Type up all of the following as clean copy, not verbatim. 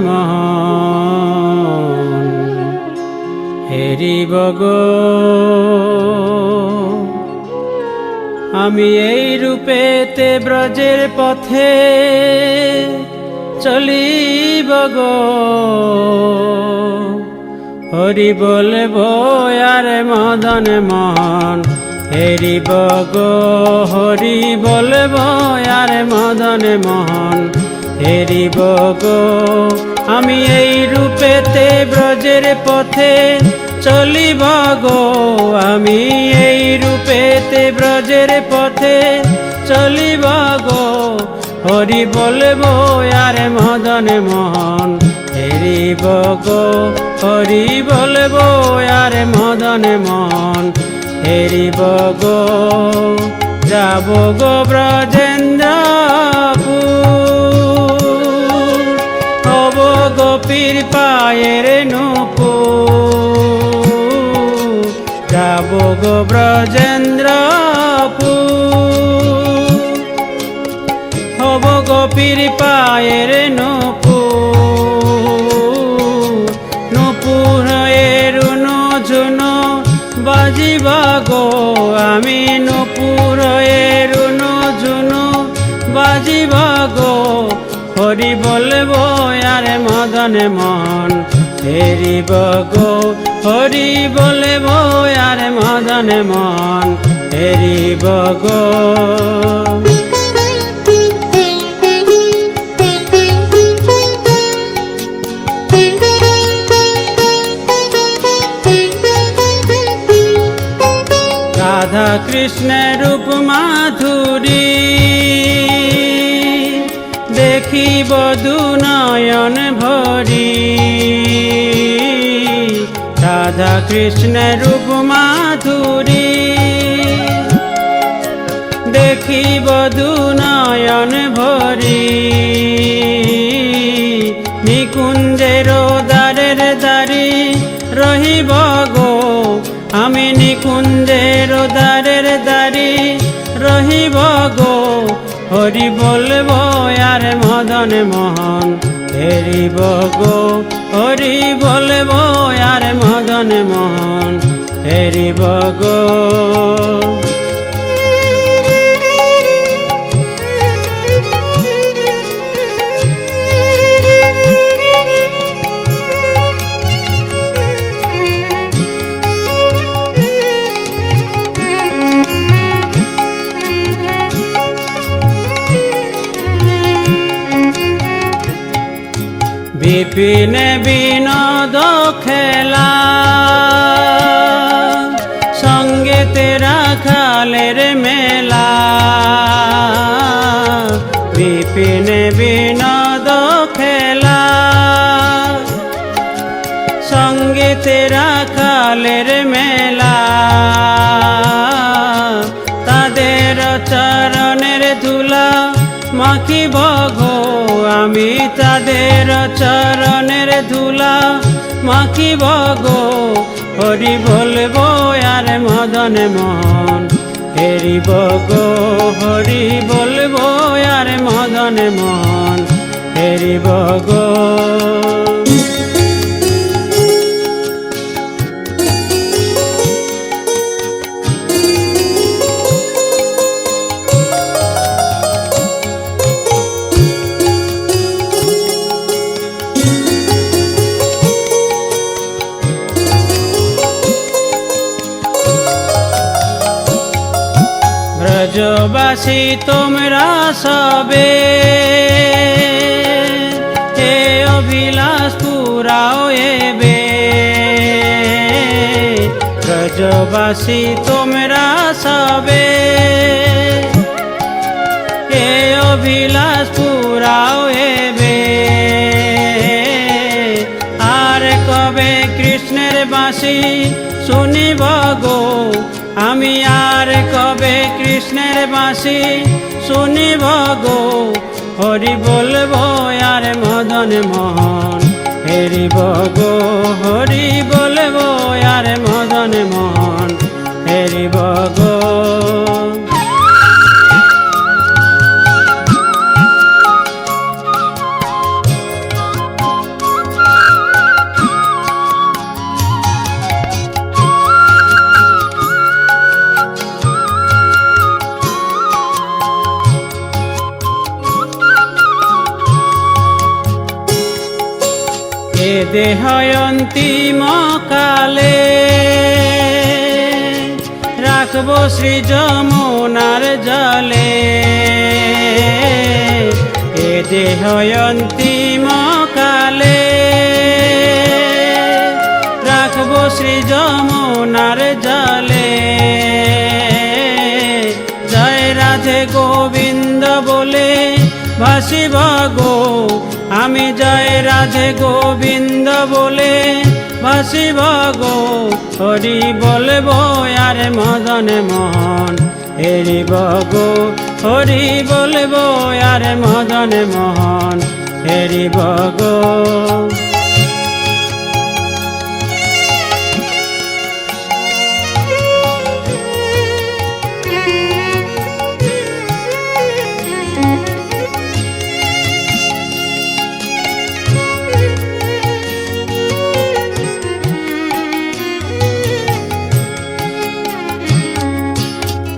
মোহন হেরিব গো। আমি এই রূপেতে ব্রজের পথে চলিব গো, হরি বলব আর মদন মোহন হেরিব গো, হরি বলব আর মদন মোহন হেরিব গো। আমি এই রূপেতে ব্রজের পথে চলিব গো, আমি এই রূপেতে ব্রজের পথে চলিব গো, হরি বলব আর মদন মোহন হেরিব গো, হরি বলব আর মদন মোহন হেরিব গো। যাব গো ব্রজেন্দ্রপুর, হব গোপীর পায়ের নূপুর। যাব গো ব্রজেন্দ্রপুর, হব গোপীর পায়ের নূপুর। নূপুর রুন ঝুনো বাজিব গো, আমি নূপুর রুন ঝুনো বাজিব গো, হরি বলব আর মদন মোহন হেরিব গো, হরি বলব আর মদন মোহন হেরিব গো। রাধা কৃষ্ণের রূপ মাধুরী দেখিব দু নয়ন ভরি। রাধা কৃষ্ণের রূপ মাধুরী দেখিব দু নয়ন ভরি। নিকুঞ্জের দ্বারের দ্বারি রহিব গো, আমি নিকুঞ্জের দ্বারের দ্বারি রহিব গো, হরি বলব আর মদন মোহন হেরিব গো, হরি বলব আর মদন মোহন হেরিব গো। বিপিন বিনোদ খেলা সঙ্গে তেরা খালের মেলা। বিপিন বিনোদ খেলা সঙ্গে তেরা খালের মেলা। তাদের চরণের ধুলা মাখিব গো, আমি তাদের চরণের ধুলা মাখিব গো, হরি বলব আর মদন মোহন হেরিব গো, হরি বলব আর মদন মোহন হেরিব গো। ব্রজবাসী তোমরা সবে এ অভিলাষ পুরাও এবে। ব্রজবাসী তোমরা সবে এ অভিলাষ পুরাও এবে। আর কবে কৃষ্ণের বাঁশি শুনিব গো, আমি আর কবে কৃষ্ণের বাঁশি শুনিব গো, হরি বলব আর মদন মোহন হেরিব গো, হরি বলব আর মদন মোহন হেরিব গো। এ দেহ অন্তিম কালে রাখবো শ্রী যমুনার জলে। এ দেহ অন্তিম কালে রাখবো শ্রী যমুনার জলে। জয় রাধে গোবিন্দ বলে ভাসিব গো আমি, জয় রাধে গোবিন্দ বলে ভাসিব গো। হরি বলবো আর মদন মোহন হেরিব গো, হরি বলবো আর মদন মোহন হেরিব গো।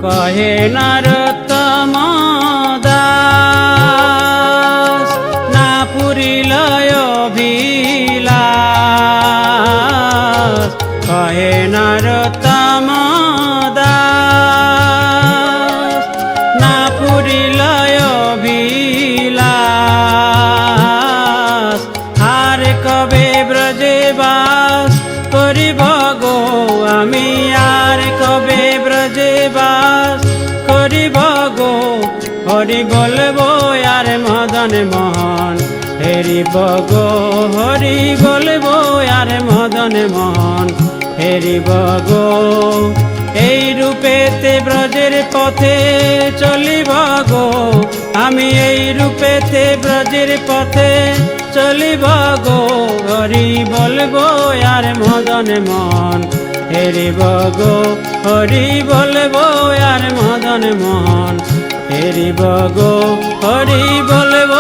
কহে নরোত্তম দাস না পুরিল অভিলাষ। কহে নরোত্তম দাস না পুরিল অভিলাষ। আর কবে ব্রজে বাস করিব গো আমি, আর কবে ব্রজে বাস করিব গো। হরি বলবো আর মদন মোহন হেরিব গো, হরি বলবো আর মদন মোহন হেরিব গো। এই রূপেতে ব্রজের পথে চলিব গো আমি, এই রূপেতে ব্রজের পথে চলিব গো। হরি বলবো আর মদন মোহন হেরিব গো, হরি বলবো আর মদন মোহন হেরিব গো, হরি বলবো।